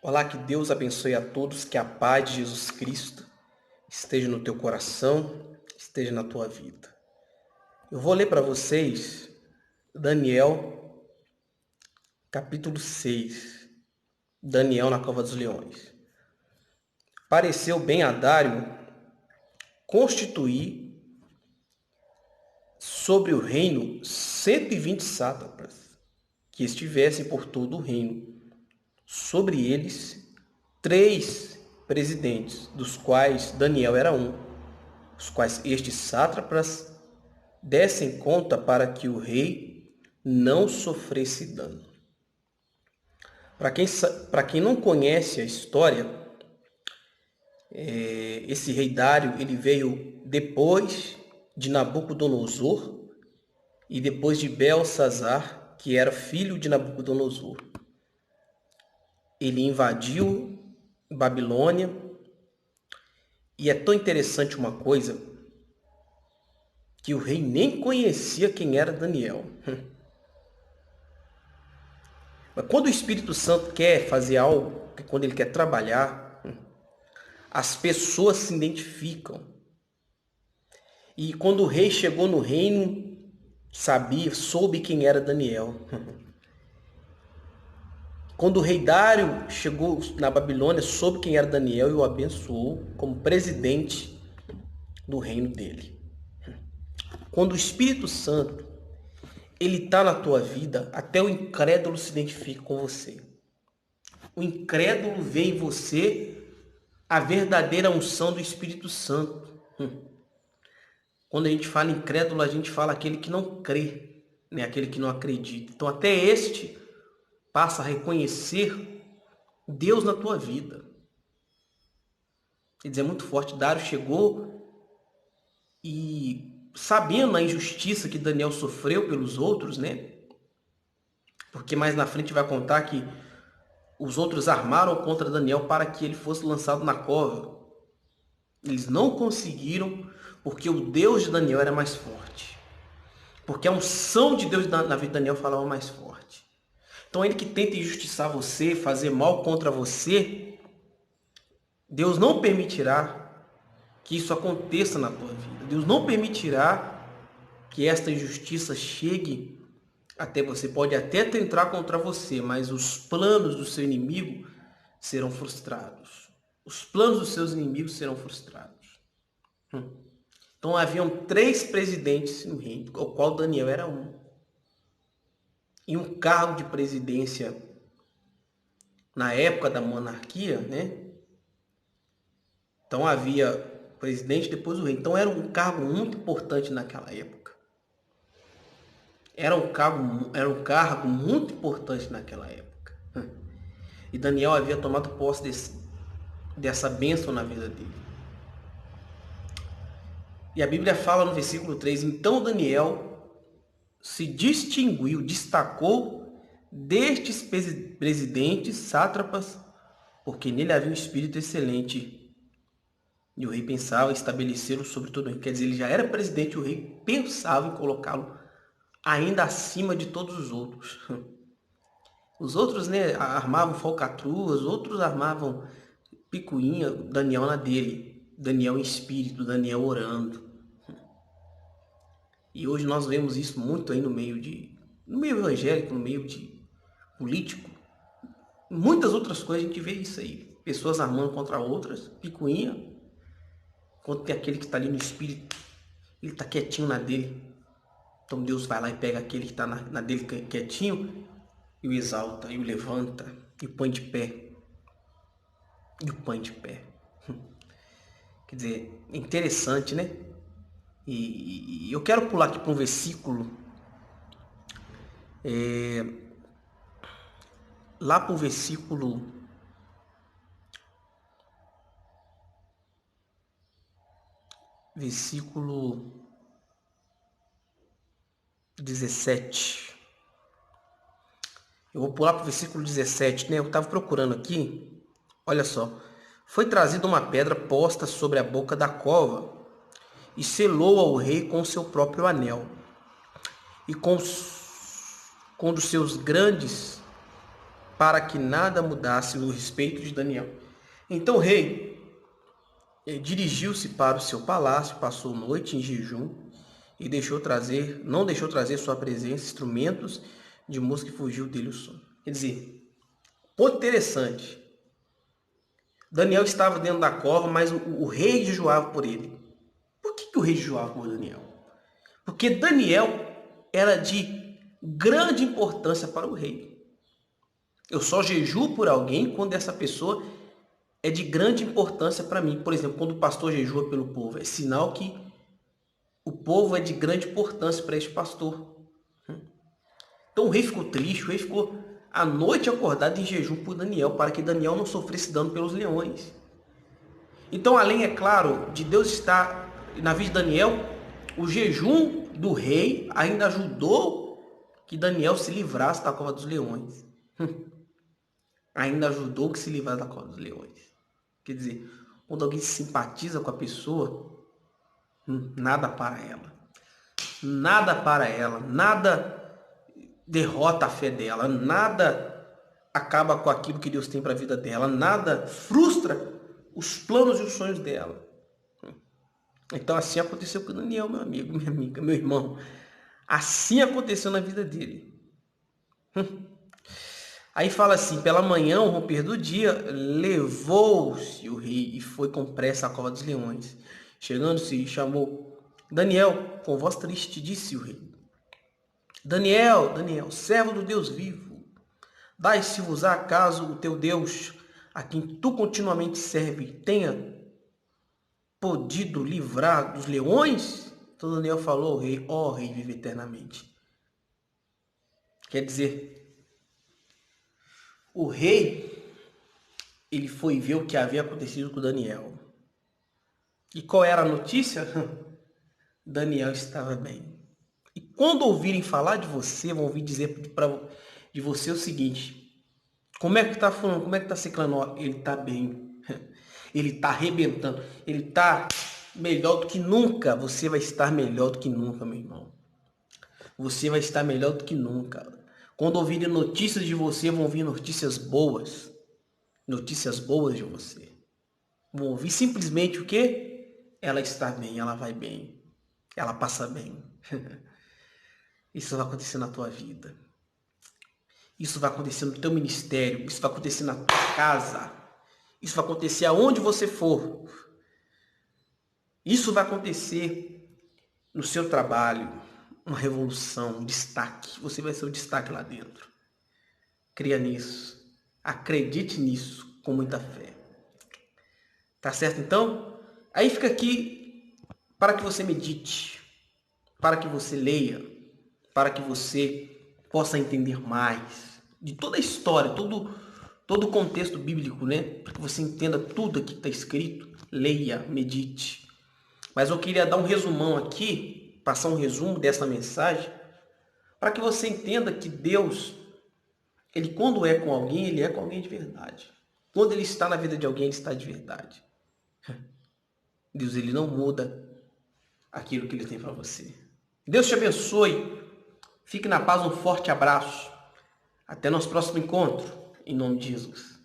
Olá, que Deus abençoe a todos, que a paz de Jesus Cristo esteja no teu coração, esteja na tua vida. Eu vou ler para vocês Daniel, capítulo 6. Daniel na cova dos leões. Pareceu bem a Dário constituir sobre o reino 120 sátrapas, que estivessem por todo o reino. Sobre eles, 3 presidentes, dos quais Daniel era um, os quais estes sátrapas dessem conta para que o rei não sofresse dano. Para quem não conhece a história, esse rei Dário ele veio depois de Nabucodonosor e depois de Belsazar, que era filho de Nabucodonosor. Ele invadiu Babilônia e é tão interessante uma coisa que o rei nem conhecia quem era Daniel. Mas quando o Espírito Santo quer fazer algo, quando ele quer trabalhar, as pessoas se identificam. E quando o rei chegou no reino, soube quem era Daniel. Quando o rei Dário chegou na Babilônia, soube quem era Daniel e o abençoou como presidente do reino dele. Quando o Espírito Santo ele está na tua vida, até o incrédulo se identifica com você. O incrédulo vê em você a verdadeira unção do Espírito Santo. Quando a gente fala incrédulo, a gente fala aquele que não crê, né? Aquele que não acredita. Então até este passa a reconhecer Deus na tua vida. Quer dizer, é muito forte. Dário chegou e, sabendo a injustiça que Daniel sofreu pelos outros, né? Porque mais na frente vai contar que os outros armaram contra Daniel para que ele fosse lançado na cova. Eles não conseguiram, porque o Deus de Daniel era mais forte. Porque a unção de Deus na vida de Daniel falava mais forte. Então ele que tenta injustiçar você, fazer mal contra você, Deus não permitirá que isso aconteça na tua vida. Deus não permitirá que esta injustiça chegue até você. Pode até tentar contra você, mas os planos do seu inimigo serão frustrados. Os planos dos seus inimigos serão frustrados. Então haviam 3 presidentes no reino, ao qual Daniel era um. E um cargo de presidência na época da monarquia, né? Então havia presidente, depois o rei. Então era um cargo muito importante naquela época. Era um cargo muito importante naquela época. E Daniel havia tomado posse dessa bênção na vida dele. E a Bíblia fala no versículo 3, então Daniel se distinguiu, destacou destes presidentes, sátrapas, porque nele havia um espírito excelente. E o rei pensava em estabelecê-lo sobre todo o reino. Quer dizer, ele já era presidente e o rei pensava em colocá-lo ainda acima de todos os outros. Os outros, né, armavam falcatruas, outros armavam picuinha, Daniel na dele. Daniel em espírito, Daniel orando. E hoje nós vemos isso muito aí no meio evangélico, no meio de político. Muitas outras coisas a gente vê isso aí. Pessoas armando contra outras, picuinha. Quando tem aquele que está ali no espírito, ele está quietinho na dele. Então Deus vai lá e pega aquele que está na dele quietinho e o exalta, e o levanta, e o põe de pé. E o põe de pé. Quer dizer, interessante, né? E eu quero pular aqui para um versículo. Lá para o versículo 17. Eu vou pular para o versículo 17, né? Eu estava procurando aqui. Olha só. Foi trazida uma pedra posta sobre a boca da cova e selou ao rei com seu próprio anel. E com um dos seus grandes para que nada mudasse no respeito de Daniel. Então o rei dirigiu-se para o seu palácio, passou noite em jejum e não deixou trazer sua presença instrumentos de música e fugiu dele o sono. Quer dizer, ponto interessante. Daniel estava dentro da cova, mas o rei jejuava por ele. Por que o rei jejuava por Daniel? Porque Daniel era de grande importância para o rei. Eu só jejuo por alguém quando essa pessoa é de grande importância para mim. Por exemplo, quando o pastor jejua pelo povo, é sinal que o povo é de grande importância para esse pastor. Então o rei ficou triste, o rei ficou a noite acordado em jejum por Daniel, para que Daniel não sofresse dano pelos leões. Então, além, é claro, de Deus estar na vida de Daniel, o jejum do rei ainda ajudou que Daniel se livrasse da cova dos leões. Ainda ajudou que se livrasse da cova dos leões. Quer dizer, quando alguém se simpatiza com a pessoa, nada para ela. Nada para ela, nada derrota a fé dela, nada acaba com aquilo que Deus tem para a vida dela, nada frustra os planos e os sonhos dela. Então assim aconteceu com Daniel, meu amigo, minha amiga, meu irmão. Assim aconteceu na vida dele. Aí fala assim, pela manhã, ao romper do dia, levou-se o rei e foi com pressa à cova dos leões. Chegando-se, chamou Daniel, com voz triste, disse o rei: Daniel, Daniel, servo do Deus vivo, dai-se-vos acaso o teu Deus, a quem tu continuamente serve, tenha podido livrar dos leões? Então Daniel falou ao rei: ó rei, vive eternamente. Quer dizer, o rei, ele foi ver o que havia acontecido com Daniel. E qual era a notícia? Daniel estava bem. E quando ouvirem falar de você, vão ouvir dizer de você o seguinte: como é que tá falando? Como é que tá ciclando? Ele tá bem. Ele tá arrebentando. Ele tá melhor do que nunca. Você vai estar melhor do que nunca, meu irmão. Você vai estar melhor do que nunca. Quando ouvirem notícias de você, vão ouvir notícias boas. Notícias boas de você. Vão ouvir simplesmente o quê? Ela está bem, ela vai bem. Ela passa bem. Isso vai acontecer na tua vida. Isso vai acontecer no teu ministério. Isso vai acontecer na tua casa. Isso vai acontecer aonde você for. Isso vai acontecer no seu trabalho. Uma revolução, um destaque. Você vai ser o destaque lá dentro. Creia nisso. Acredite nisso com muita fé. Tá certo então? Aí fica aqui para que você medite, para que você leia, para que você possa entender mais de toda a história, todo o contexto bíblico, né? Para que você entenda tudo aqui que está escrito, leia, medite. Mas eu queria dar um resumão aqui, passar um resumo dessa mensagem, para que você entenda que Deus, ele quando é com alguém, ele é com alguém de verdade. Quando ele está na vida de alguém, ele está de verdade. Deus, ele não muda aquilo que ele tem para você. Deus te abençoe. Fique na paz, um forte abraço. Até nosso próximo encontro. Em nome de Jesus.